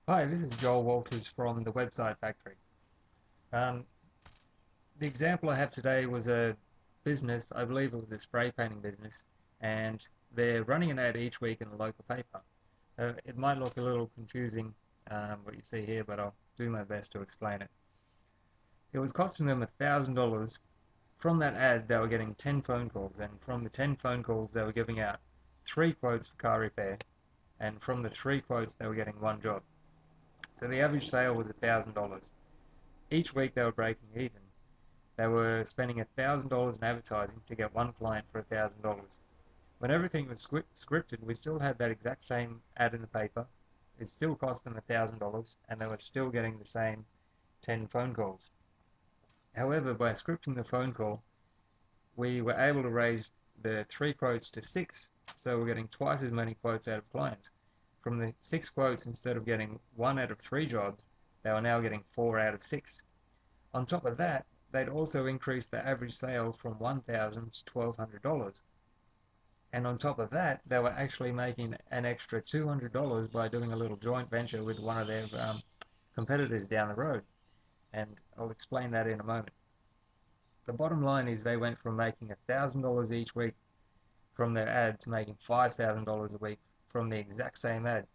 Hi, this is Joel Walters from the Website Factory. Um, the example I have today was a business, I believe it was a spray painting business, and they're running an ad each week in the local paper. It might look a little confusing what you see here, but I'll do my best to explain it. It was costing them $1,000. From that ad, they were getting 10 phone calls, and from the 10 phone calls, they were giving out 3 quotes for car repair, and from the 3 quotes, they were getting 1 job. So the average sale was $1,000. Each week they were breaking even. They were spending $1,000 in advertising to get one client for $1,000. When everything was scripted, we still had that exact same ad in the paper. It still cost them $1,000, and they were still getting the same 10 phone calls. However, by scripting the phone call, we were able to raise the 3 quotes to 6, so we're getting twice as many quotes out of clients. From the 6 quotes, instead of getting 1 out of 3 jobs, they were now getting 4 out of 6. On top of that, they'd also increased the average sale from $1,000 to $1,200. And on top of that, they were actually making an extra $200 by doing a little joint venture with one of their competitors down the road. And I'll explain that in a moment. The bottom line is they went from making $1,000 each week from their ad to making $5,000 a week from the exact same ad.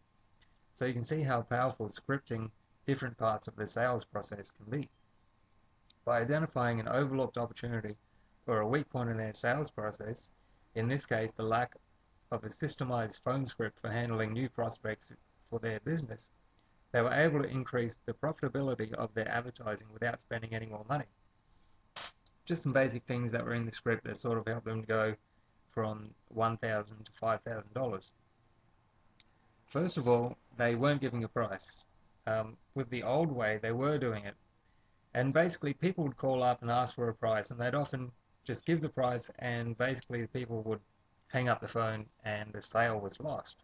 So you can see how powerful scripting different parts of the sales process can be. By identifying an overlooked opportunity or a weak point in their sales process, in this case the lack of a systemized phone script for handling new prospects for their business, they were able to increase the profitability of their advertising without spending any more money. Just some basic things that were in the script that sort of helped them go from $1,000 to $5,000. First of all, they weren't giving a price. With the old way, they were doing it. And basically, people would call up and ask for a price, and they'd often just give the price, and basically, the people would hang up the phone, and the sale was lost.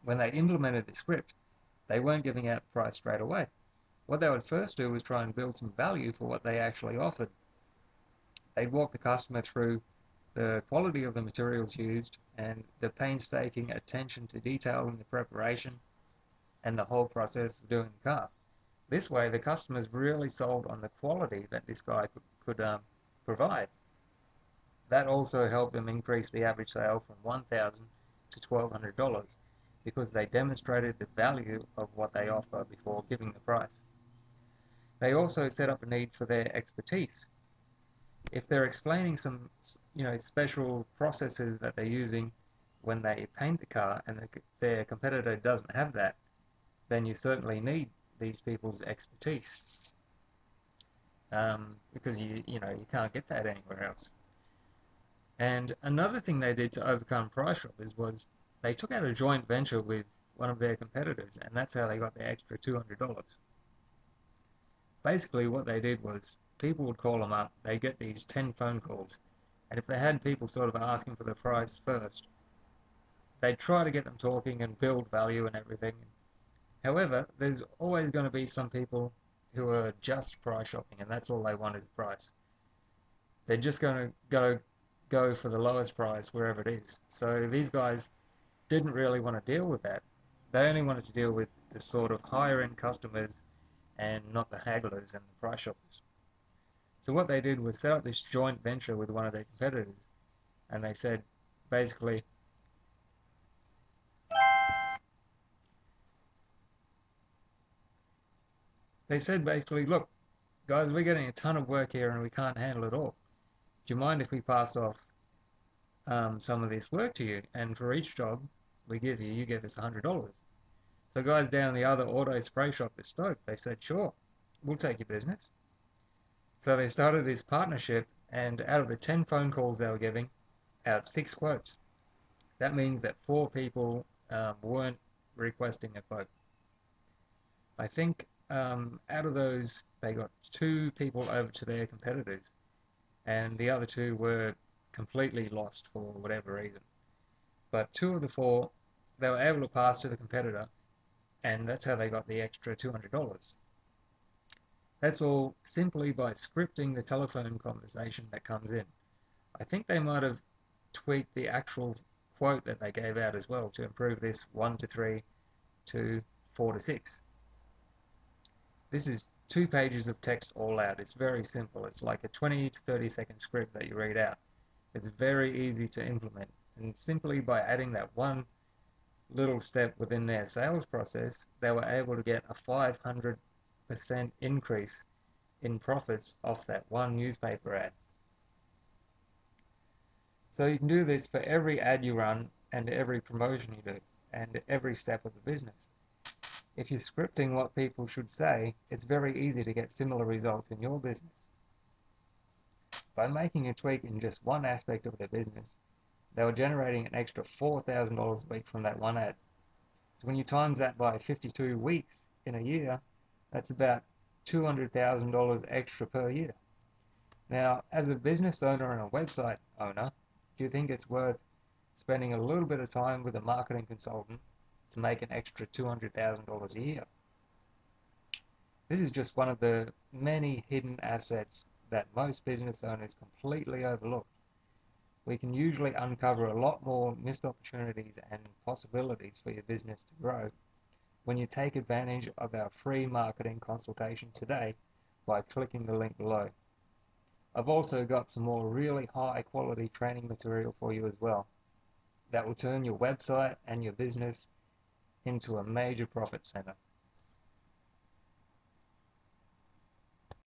When they implemented the script, they weren't giving out the price straight away. What they would first do was try and build some value for what they actually offered. They'd walk the customer through the quality of the materials used and the painstaking attention to detail in the preparation and the whole process of doing the car. This way, the customers really sold on the quality that this guy could provide. That also helped them increase the average sale from $1,000 to $1,200 because they demonstrated the value of what they offer before giving the price. They also set up a need for their expertise. If they're explaining some, special processes that they're using when they paint the car and their competitor doesn't have that, then you certainly need these people's expertise because you can't get that anywhere else. And another thing they did to overcome price shoppers was they took out a joint venture with one of their competitors, and that's how they got the extra $200. Basically, what they did was people would call them up, they get these 10 phone calls, and if they had people sort of asking for the price first, they'd try to get them talking and build value and everything. However, there's always going to be some people who are just price shopping, and that's all they want is a price. They're just going to go for the lowest price wherever it is. So these guys didn't really want to deal with that. They only wanted to deal with the sort of higher end customers and not the hagglers and the price shoppers. So what they did was set up this joint venture with one of their competitors, and they said basically, look, guys, we're getting a ton of work here and we can't handle it all. Do you mind if we pass off some of this work to you? And for each job we give you, you give us $100. So guys down the other auto spray shop were stoked. They said, sure, we'll take your business. So they started this partnership, and out of the 10 phone calls they were giving out 6 quotes. That means that 4 people weren't requesting a quote. I think out of those, they got 2 people over to their competitors, and the other 2 were completely lost for whatever reason. But 2 of the 4, they were able to pass to the competitor, and that's how they got the extra $200. That's all simply by scripting the telephone conversation that comes in. I think they might have tweaked the actual quote that they gave out as well to improve this 1 to 3 to 4 to 6. This is 2 pages of text all out. It's very simple. It's like a 20 to 30-second script that you read out. It's very easy to implement, and simply by adding that one little step within their sales process, they were able to get a 500% increase in profits off that one newspaper ad. So you can do this for every ad you run and every promotion you do and every step of the business. If you're scripting what people should say, it's very easy to get similar results in your business. By making a tweak in just one aspect of their business, they were generating an extra $4,000 a week from that one ad. So when you times that by 52 weeks in a year, that's about $200,000 extra per year. Now, as a business owner and a website owner, do you think it's worth spending a little bit of time with a marketing consultant to make an extra $200,000 a year? This is just one of the many hidden assets that most business owners completely overlook. We can usually uncover a lot more missed opportunities and possibilities for your business to grow when you take advantage of our free marketing consultation today by clicking the link below. I've also got some more really high quality training material for you as well that will turn your website and your business into a major profit center.